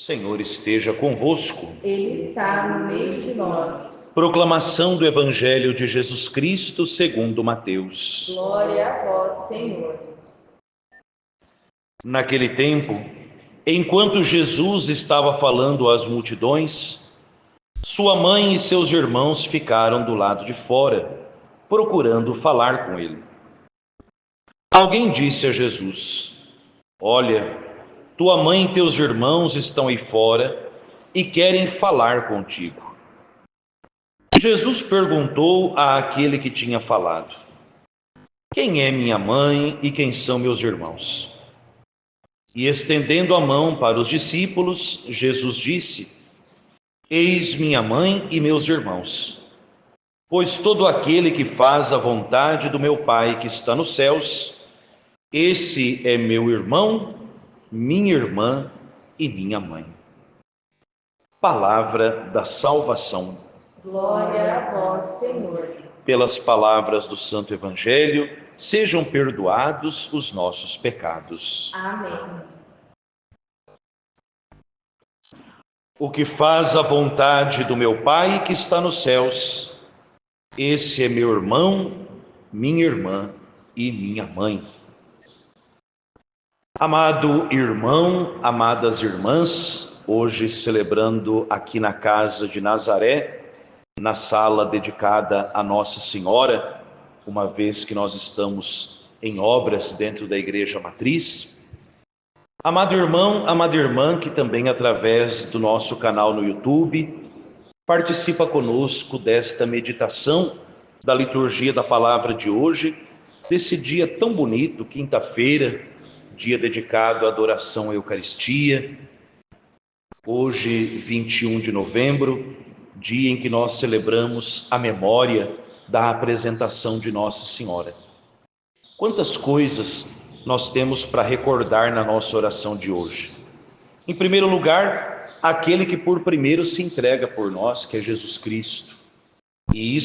Senhor esteja convosco. Ele está no meio de nós. Proclamação do Evangelho de Jesus Cristo segundo Mateus. Glória a vós, Senhor. Naquele tempo, enquanto Jesus estava falando às multidões, sua mãe e seus irmãos ficaram do lado de fora, procurando falar com ele. Alguém disse a Jesus: Olha, tua mãe e teus irmãos estão aí fora e querem falar contigo. Jesus perguntou àquele que tinha falado: Quem é minha mãe e quem são meus irmãos? E estendendo a mão para os discípulos, Jesus disse: Eis minha mãe e meus irmãos. Pois todo aquele que faz a vontade do meu Pai que está nos céus, esse é meu irmão, minha irmã e minha mãe. Palavra da salvação. Glória a vós, Senhor. Pelas palavras do Santo Evangelho, sejam perdoados os nossos pecados. Amém. O que faz a vontade do meu Pai que está nos céus, esse é meu irmão, minha irmã e minha mãe. Amado irmão, amadas irmãs, hoje celebrando aqui na casa de Nazaré, na sala dedicada a Nossa Senhora, uma vez que nós estamos em obras dentro da Igreja Matriz. Amado irmão, amada irmã, que também através do nosso canal no YouTube, participa conosco desta meditação da liturgia da palavra de hoje, desse dia tão bonito, quinta-feira, dia dedicado à adoração à Eucaristia. Hoje, 21 de novembro, dia em que nós celebramos a memória da apresentação de Nossa Senhora. Quantas coisas nós temos para recordar na nossa oração de hoje. Em primeiro lugar, aquele que por primeiro se entrega por nós, que é Jesus Cristo. E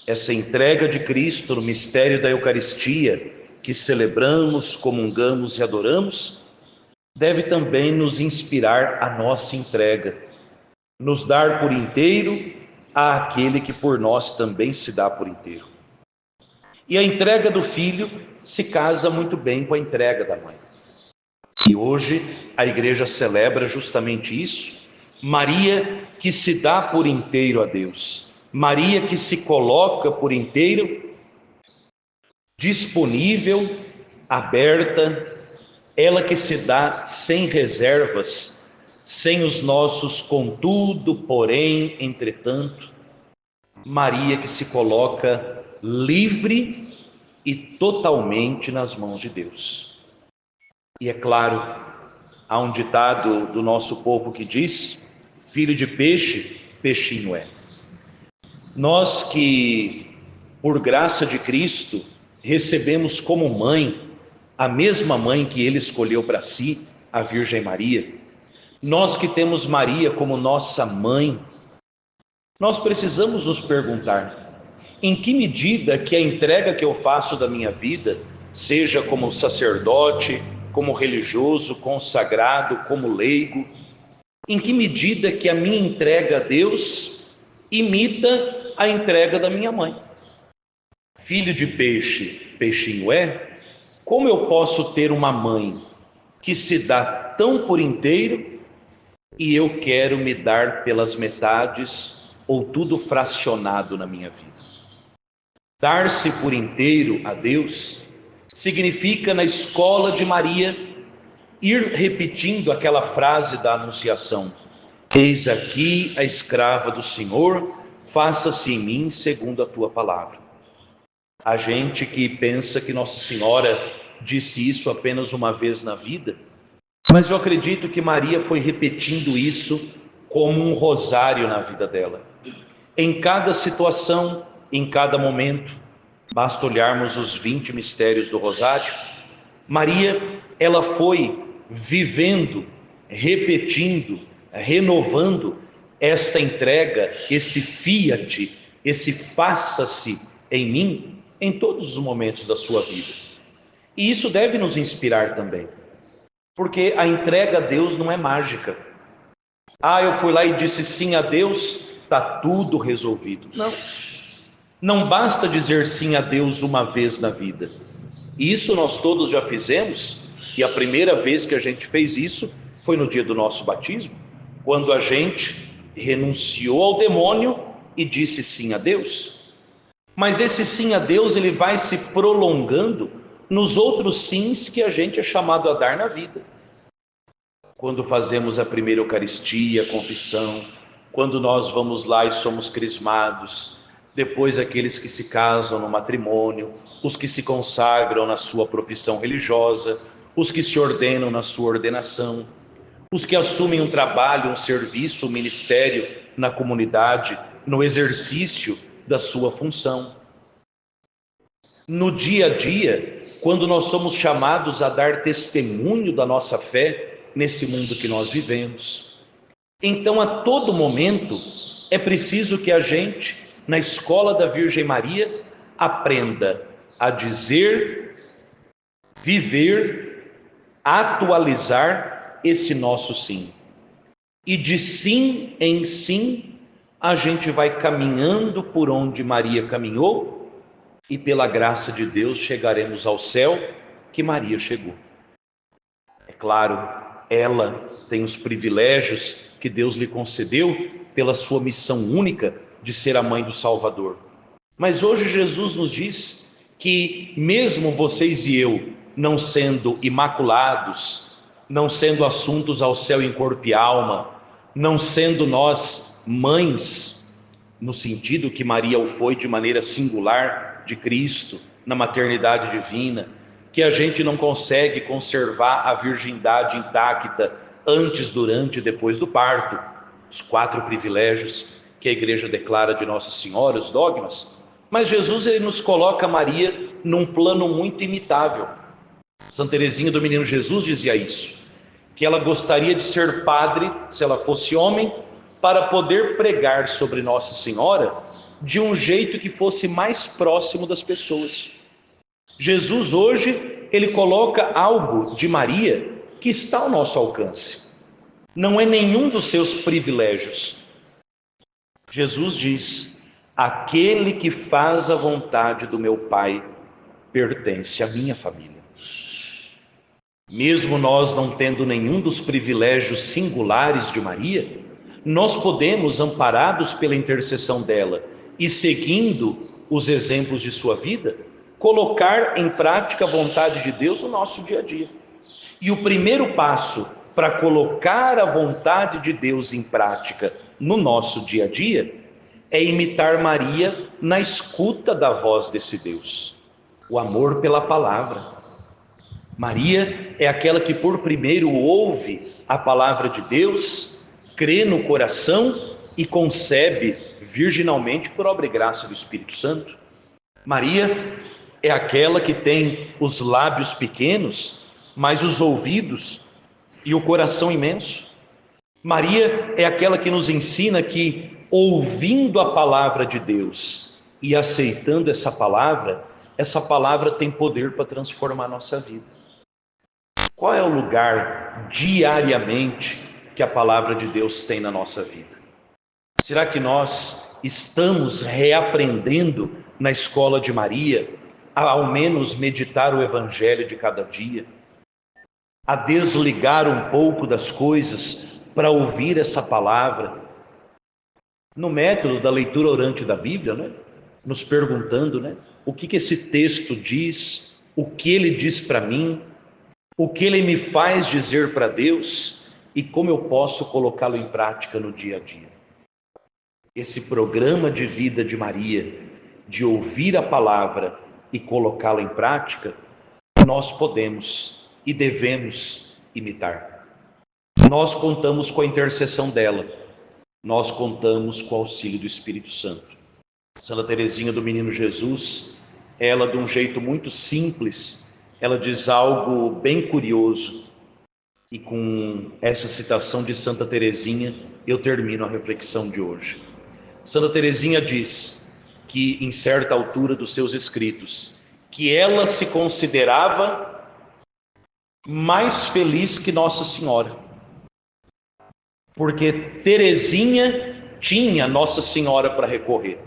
essa entrega de Cristo no mistério da Eucaristia, que celebramos, comungamos e adoramos, deve também nos inspirar a nossa entrega, nos dar por inteiro àquele que por nós também se dá por inteiro. E a entrega do filho se casa muito bem com a entrega da mãe. E hoje a igreja celebra justamente isso, Maria que se dá por inteiro a Deus, Maria que se coloca por inteiro, disponível, aberta, ela que se dá sem reservas, sem os nossos contudo, porém, entretanto, Maria que se coloca livre e totalmente nas mãos de Deus. E é claro, há um ditado do nosso povo que diz: filho de peixe, peixinho é. Nós que, por graça de Cristo, recebemos como mãe a mesma mãe que ele escolheu para si, a Virgem Maria, nós que temos Maria como nossa mãe, nós precisamos nos perguntar: em que medida que a entrega que eu faço da minha vida, seja como sacerdote, como religioso, consagrado, como leigo, em que medida que a minha entrega a Deus imita a entrega da minha mãe? Filho de peixe, peixinho é? Como eu posso ter uma mãe que se dá tão por inteiro e eu quero me dar pelas metades ou tudo fracionado na minha vida? Dar-se por inteiro a Deus significa, na escola de Maria, ir repetindo aquela frase da Anunciação: Eis aqui a escrava do Senhor, faça-se em mim segundo a tua palavra. A gente que pensa que Nossa Senhora disse isso apenas uma vez na vida, mas eu acredito que Maria foi repetindo isso como um rosário na vida dela. Em cada situação, em cada momento, basta olharmos os 20 mistérios do rosário, Maria, ela foi vivendo, repetindo, renovando esta entrega, esse fiat, esse faça-se em mim, em todos os momentos da sua vida. E isso deve nos inspirar também, porque a entrega a Deus não é mágica. Ah, eu fui lá e disse sim a Deus, está tudo resolvido. Não. Não basta dizer sim a Deus uma vez na vida. Isso nós todos já fizemos, e a primeira vez que a gente fez isso foi no dia do nosso batismo, quando a gente renunciou ao demônio e disse sim a Deus. Mas esse sim a Deus, ele vai se prolongando nos outros sims que a gente é chamado a dar na vida. Quando fazemos a primeira Eucaristia, a confissão, quando nós vamos lá e somos crismados, depois aqueles que se casam no matrimônio, os que se consagram na sua profissão religiosa, os que se ordenam na sua ordenação, os que assumem um trabalho, um serviço, um ministério na comunidade, no exercício da sua função. No dia a dia, quando nós somos chamados a dar testemunho da nossa fé nesse mundo que nós vivemos. Então, a todo momento, é preciso que a gente, na escola da Virgem Maria, aprenda a dizer, viver, atualizar esse nosso sim. E de sim em sim, a gente vai caminhando por onde Maria caminhou, e pela graça de Deus chegaremos ao céu que Maria chegou. É claro, ela tem os privilégios que Deus lhe concedeu pela sua missão única de ser a mãe do Salvador. Mas hoje Jesus nos diz que mesmo vocês e eu, não sendo imaculados, não sendo assuntos ao céu em corpo e alma, não sendo nós mães, no sentido que Maria o foi de maneira singular de Cristo, na maternidade divina, que a gente não consegue conservar a virgindade intacta antes, durante e depois do parto, os 4 privilégios que a igreja declara de Nossa Senhora, os dogmas. Mas Jesus, ele nos coloca Maria num plano muito imitável. Santa Teresinha do Menino Jesus dizia isso, que ela gostaria de ser padre, se ela fosse homem, para poder pregar sobre Nossa Senhora de um jeito que fosse mais próximo das pessoas. Jesus hoje, ele coloca algo de Maria que está ao nosso alcance. Não é nenhum dos seus privilégios. Jesus diz: aquele que faz a vontade do meu Pai pertence à minha família. Mesmo nós não tendo nenhum dos privilégios singulares de Maria, nós podemos, amparados pela intercessão dela e seguindo os exemplos de sua vida, colocar em prática a vontade de Deus no nosso dia a dia. E o primeiro passo para colocar a vontade de Deus em prática no nosso dia a dia é imitar Maria na escuta da voz desse Deus. O amor pela palavra. Maria é aquela que por primeiro ouve a palavra de Deus, crê no coração e concebe virginalmente por obra e graça do Espírito Santo. Maria é aquela que tem os lábios pequenos, mas os ouvidos e o coração imenso. Maria é aquela que nos ensina que, ouvindo a palavra de Deus e aceitando essa palavra tem poder para transformar a nossa vida. Qual é o lugar diariamente que a palavra de Deus tem na nossa vida? Será que nós estamos reaprendendo na escola de Maria a ao menos meditar o evangelho de cada dia, a desligar um pouco das coisas para ouvir essa palavra? No método da leitura orante da Bíblia, né? Nos perguntando, né? O que esse texto diz, o que ele diz para mim, o que ele me faz dizer para Deus e como eu posso colocá-lo em prática no dia a dia. Esse programa de vida de Maria, de ouvir a palavra e colocá-la em prática, nós podemos e devemos imitar. Nós contamos com a intercessão dela, nós contamos com o auxílio do Espírito Santo. Santa Teresinha do Menino Jesus, ela de um jeito muito simples, ela diz algo bem curioso, e com essa citação de Santa Teresinha eu termino a reflexão de hoje. Santa Teresinha diz que em certa altura dos seus escritos, que ela se considerava mais feliz que Nossa Senhora. porque Teresinha tinha Nossa Senhora para recorrer,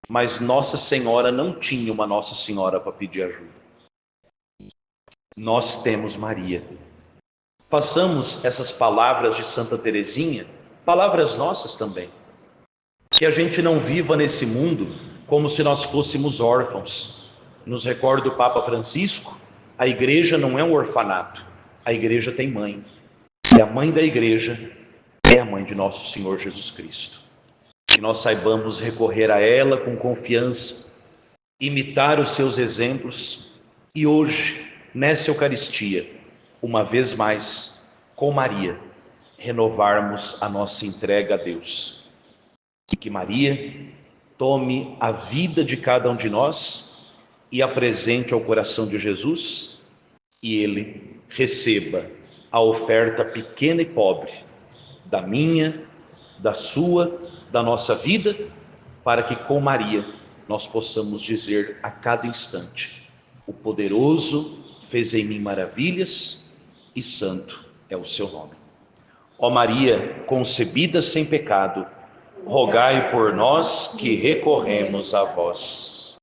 mas Nossa Senhora não tinha uma Nossa Senhora para pedir ajuda. Nós temos Maria. Façamos essas palavras de Santa Teresinha palavras nossas também. Que a gente não viva nesse mundo como se nós fôssemos órfãos. Nos recorda o Papa Francisco, a igreja não é um orfanato, a igreja tem mãe. E a mãe da igreja é a mãe de nosso Senhor Jesus Cristo. Que nós saibamos recorrer a ela com confiança, imitar os seus exemplos e hoje, nessa Eucaristia, uma vez mais, com Maria, renovarmos a nossa entrega a Deus. E que Maria tome a vida de cada um de nós e apresente ao coração de Jesus, e ele receba a oferta pequena e pobre da minha, da sua, da nossa vida, para que com Maria nós possamos dizer a cada instante: o poderoso fez em mim maravilhas e santo é o seu nome. Ó Maria, concebida sem pecado, rogai por nós que recorremos a vós.